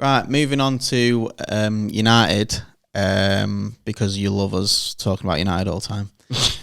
Right, moving on to United, because you love us talking about United all the time.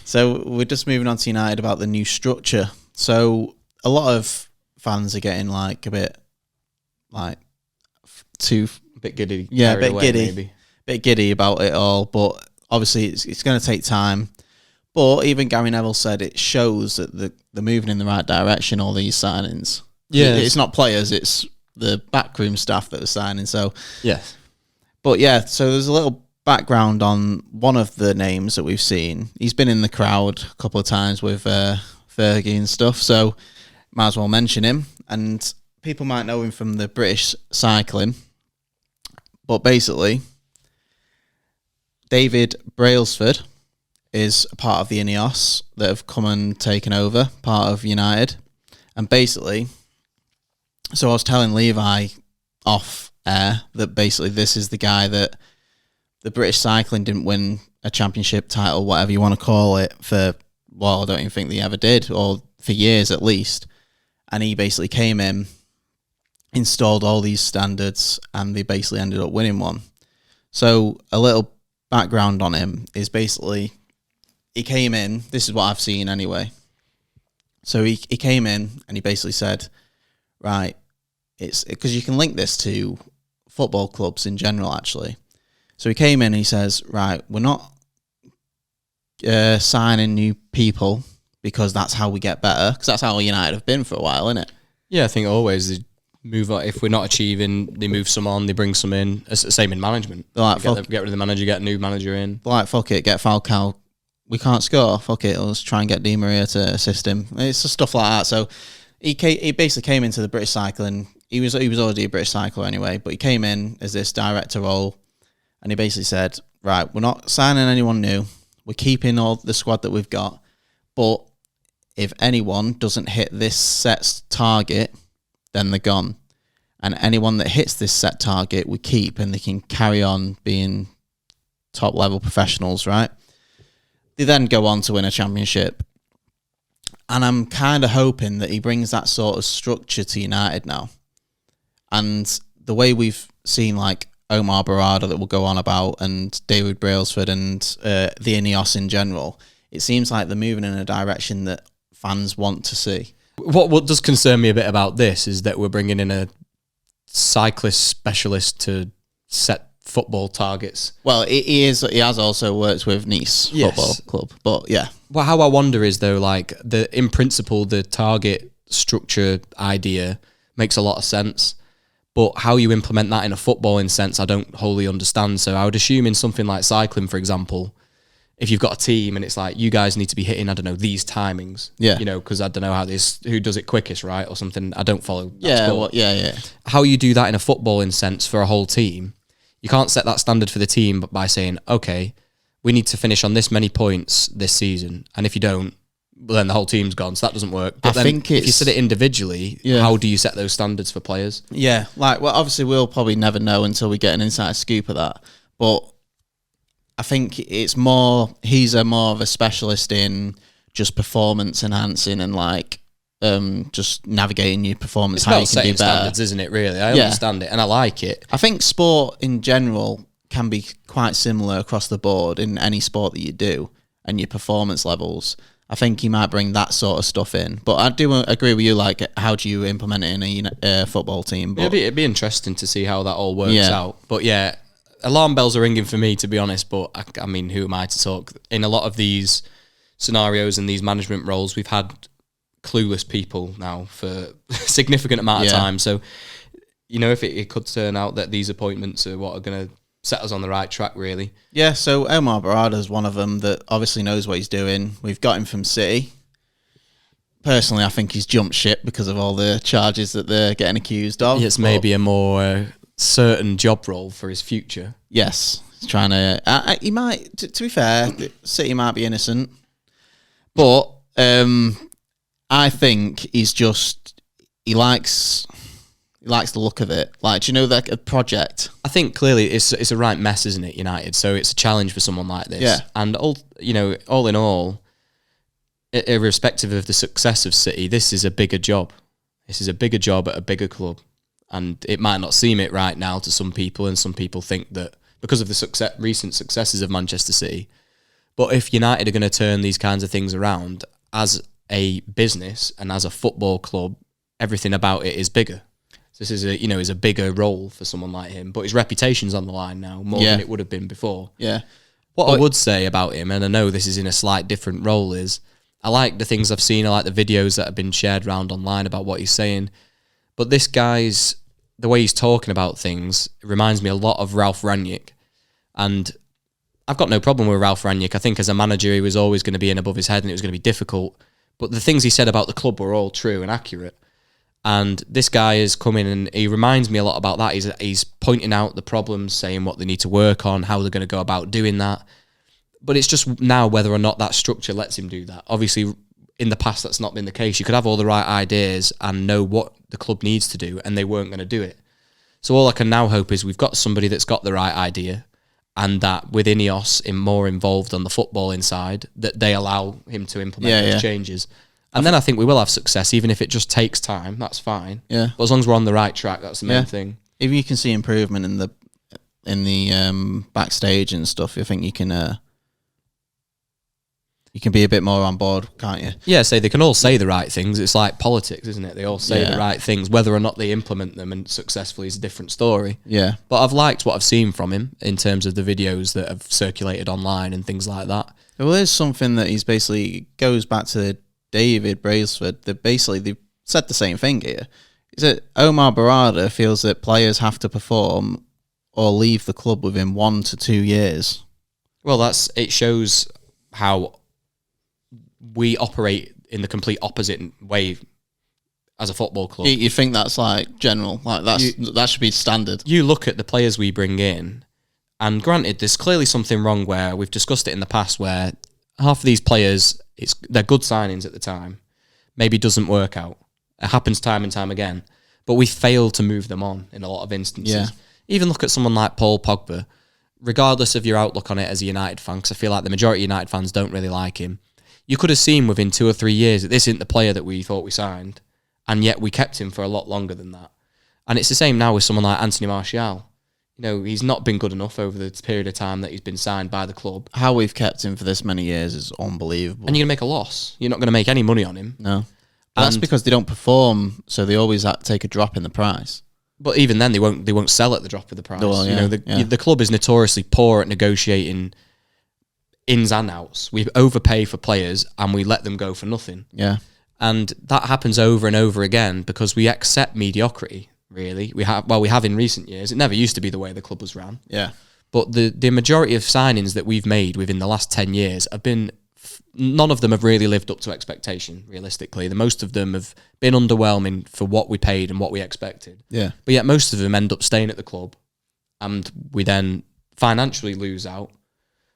So we're just moving on to United about the new structure. So a lot of fans are getting like a bit like too bit giddy. Yeah, a bit away, giddy. Maybe. Bit giddy about it all, but obviously it's going to take time. But even Gary Neville said it shows that they're moving in the right direction, all these signings. Yeah. It's not players, it's the backroom staff that are signing. So Yes. But yeah, so there's a little background on one of the names that we've seen. He's been in the crowd a couple of times with Fergie and stuff, so might as well mention him. And people might know him from the British cycling. But basically, David Brailsford is a part of the INEOS that have come and taken over, part of United. And basically, so I was telling Levi off air that basically this is the guy that the British cycling didn't win a championship title, whatever you want to call it, for, well, I don't even think they ever did, or for years at least. And he basically came in, installed all these standards, and they basically ended up winning one. So a little background on him is basically he came in, this is what I've seen anyway. So he came in and he basically said, right, it's because you can link this to football clubs in general, actually. So he came in and he says, right, we're not signing new people because that's how we get better, because that's how United have been for a while, isn't it? Yeah, I think always they move on. If we're not achieving, they move some on, they bring some in. It's the same in management. Like, get rid of the manager, get a new manager in. Like, fuck it, get Falcao. We can't score. Fuck it, let's try and get Di Maria to assist him. It's just stuff like that. So he basically came into the British cycling. He was already a British cycler anyway, but he came in as this director role, and he basically said, right, we're not signing anyone new. We're keeping all the squad that we've got, but if anyone doesn't hit this set target, then they're gone. And anyone that hits this set target, we keep, and they can carry on being top-level professionals, right? They then go on to win a championship. And I'm kind of hoping that he brings that sort of structure to United now. And the way we've seen, like, Omar Barada that we'll go on about, and David Brailsford, and the INEOS in general, it seems like they're moving in a direction that fans want to see. What does concern me a bit about this is that we're bringing in a cyclist specialist to set football targets. Well, he has also worked with Nice Football Club, but yeah. Well, how I wonder is though, like in principle, the target structure idea makes a lot of sense, but how you implement that in a footballing sense, I don't wholly understand. So I would assume in something like cycling, for example, if you've got a team and it's like, you guys need to be hitting, I don't know, these timings. Yeah. You know, because I don't know who does it quickest, right? Or something. I don't follow that Yeah, sport. well, yeah. How you do that in a footballing sense for a whole team, you can't set that standard for the team by saying, okay, we need to finish on this many points this season. And if you don't, well, then the whole team's gone. So that doesn't work. But if you set it individually, how do you set those standards for players? Yeah, like, well, obviously we'll probably never know until we get an inside scoop of that. But I think it's he's more of a specialist in just performance enhancing and like just navigating your performance, how you can do better. Standards, isn't it, really? I understand it and I like it. I think sport in general can be quite similar across the board in any sport that you do and your performance levels. I think he might bring that sort of stuff in. But I do agree with you, like, how do you implement it in a football team? But it'd be interesting to see how that all works out. But yeah, alarm bells are ringing for me, to be honest, but I mean, who am I to talk? In a lot of these scenarios and these management roles, we've had clueless people now for a significant amount of time. So, you know, if it could turn out that these appointments are what are going to set us on the right track, really. Yeah, so Omar Barada's one of them that obviously knows what he's doing. We've got him from City. Personally, I think he's jumped ship because of all the charges that they're getting accused of. It's maybe a more certain job role for his future. Yes, he's trying to. He might. To be fair, City might be innocent, but I think he's just he likes the look of it. Like, do you know that a project? I think clearly it's a right mess, isn't it, United? So it's a challenge for someone like this. Yeah. And all in all, irrespective of the success of City, this is a bigger job. This is a bigger job at a bigger club. And it might not seem it right now to some people, and some people think that because of the recent successes of Manchester City. But if United are going to turn these kinds of things around as a business and as a football club, everything about it is bigger. So this is is a bigger role for someone like him, but his reputation's on the line now more than it would have been before. Yeah. What I would say about him, and I know this is in a slight different role, is I like the things I've seen. I like the videos that have been shared around online about what he's saying. But this guy's, the way he's talking about things reminds me a lot of Ralph Rangnick. And I've got no problem with Ralph Rangnick. I think as a manager, he was always going to be in above his head and it was going to be difficult. But the things he said about the club were all true and accurate. And this guy is coming and he reminds me a lot about that. He's pointing out the problems, saying what they need to work on, how they're going to go about doing that. But it's just now whether or not that structure lets him do that. Obviously, in the past, that's not been the case. You could have all the right ideas and know what the club needs to do, and they weren't going to do it. So all I can now hope is we've got somebody that's got the right idea, and that with INEOS more involved on the footballing side, that they allow him to implement those changes. And then I think we will have success, even if it just takes time. That's fine. Yeah. But as long as we're on the right track, that's the main thing. If you can see improvement in the backstage and stuff, I think you can be a bit more on board, can't you? Yeah, they can all say the right things. It's like politics, isn't it? They all say the right things. Whether or not they implement them and successfully is a different story. Yeah. But I've liked what I've seen from him in terms of the videos that have circulated online and things like that. Well, there's something that he's basically goes back to David Brailsford. They've said the same thing here. Is that Omar Barada feels that players have to perform or leave the club within 1 to 2 years. Well, it shows how we operate in the complete opposite way as a football club. You think that's like general, like that should be standard. You look at the players we bring in, and granted, there's clearly something wrong where we've discussed it in the past, where half of these players, they're good signings at the time, maybe doesn't work out. It happens time and time again, but we fail to move them on in a lot of instances. Yeah. Even look at someone like Paul Pogba, regardless of your outlook on it as a United fan, because I feel like the majority of United fans don't really like him. You could have seen within 2 or 3 years that this isn't the player that we thought we signed, and yet we kept him for a lot longer than that. And it's the same now with someone like Anthony Martial. He's not been good enough over the period of time that he's been signed by the club. How we've kept him for this many years is unbelievable. And you're going to make a loss. You're not going to make any money on him. No. That's because they don't perform, so they always take a drop in the price. But even then, they won't sell at the drop of the price. Well, The club is notoriously poor at negotiating ins and outs. We overpay for players and we let them go for nothing. Yeah. And that happens over and over again because we accept mediocrity, really. We have in recent years. It never used to be the way the club was run. Yeah. But the majority of signings that we've made within the last 10 years have been, none of them have really lived up to expectation, realistically. Most of them have been underwhelming for what we paid and what we expected. Yeah. But yet most of them end up staying at the club and we then financially lose out.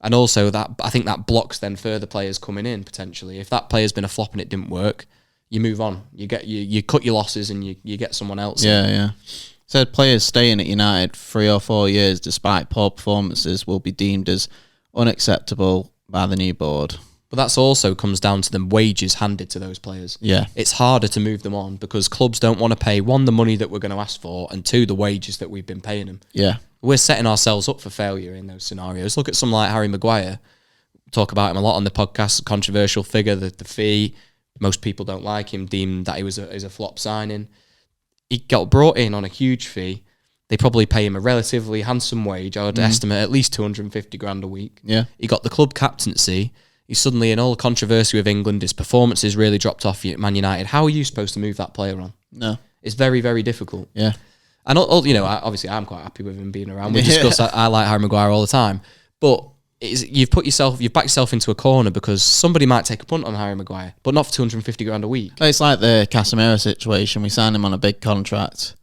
And also I think that blocks then further players coming in potentially. If that player's been a flop and it didn't work, you move on. You cut your losses and you get someone else. Yeah. Said players staying at United 3 or 4 years despite poor performances will be deemed as unacceptable by the new board. But that's also comes down to the wages handed to those players. Yeah. It's harder to move them on because clubs don't want to pay, 1, the money that we're going to ask for, and 2, the wages that we've been paying them. Yeah. We're setting ourselves up for failure in those scenarios. Look at someone like Harry Maguire. Talk about him a lot on the podcast. Controversial figure, the fee. Most people don't like him, deem that he was a flop signing. He got brought in on a huge fee. They probably pay him a relatively handsome wage. I would estimate at least 250 grand a week. Yeah. He got the club captaincy. He's suddenly in all the controversy with England. His performances really dropped off at Man United. How are you supposed to move that player on? No. It's very, very difficult. Yeah. And obviously I'm quite happy with him being around. We discuss I like Harry Maguire all the time. But you've backed yourself into a corner because somebody might take a punt on Harry Maguire, but not for 250 grand a week. It's like the Casemiro situation. We signed him on a big contract.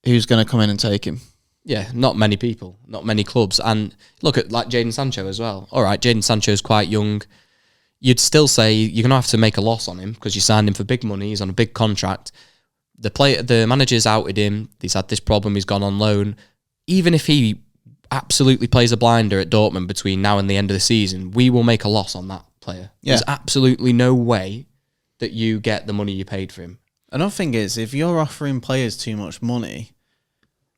Who's going to come in and take him? Yeah, not many people, not many clubs. And look at like Jadon Sancho as well. All right, Jadon Sancho's quite young. You'd still say you're going to have to make a loss on him because you signed him for big money. He's on a big contract. The manager's outed him. He's had this problem. He's gone on loan. Even if he absolutely plays a blinder at Dortmund between now and the end of the season, we will make a loss on that player. Yeah. There's absolutely no way that you get the money you paid for him. Another thing is, if you're offering players too much money,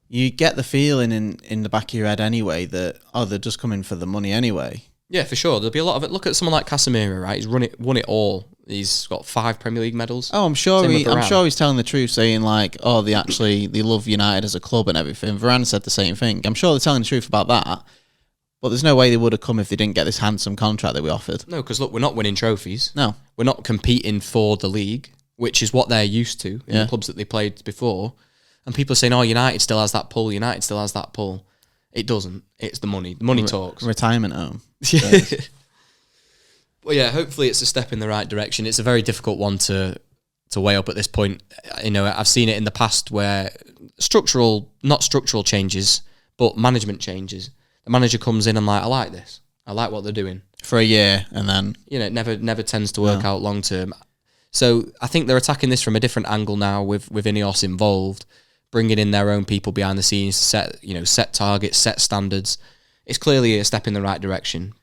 you get the feeling in the back of your head anyway that, they're just coming for the money anyway. Yeah, for sure. There'll be a lot of it. Look at someone like Casemiro, right? He's won it all. He's got 5 Premier League medals. Oh, I'm sure he's telling the truth, saying like, they love United as a club and everything. Varane said the same thing. I'm sure they're telling the truth about that. But there's no way they would have come if they didn't get this handsome contract that we offered. No, because look, we're not winning trophies. No. We're not competing for the league, which is what they're used to in the clubs that they played before. And people are saying, United still has that pull. United still has that pull. It doesn't. It's the money. The money talks. Retirement home. Well, yeah, hopefully it's a step in the right direction. It's a very difficult one to weigh up at this point. I've seen it in the past where not structural changes, but management changes. The manager comes in and I like this. I like what they're doing. For a year, and then... it never tends to work out long term. So I think they're attacking this from a different angle now with INEOS involved, bringing in their own people behind the scenes to set targets, set standards. It's clearly a step in the right direction.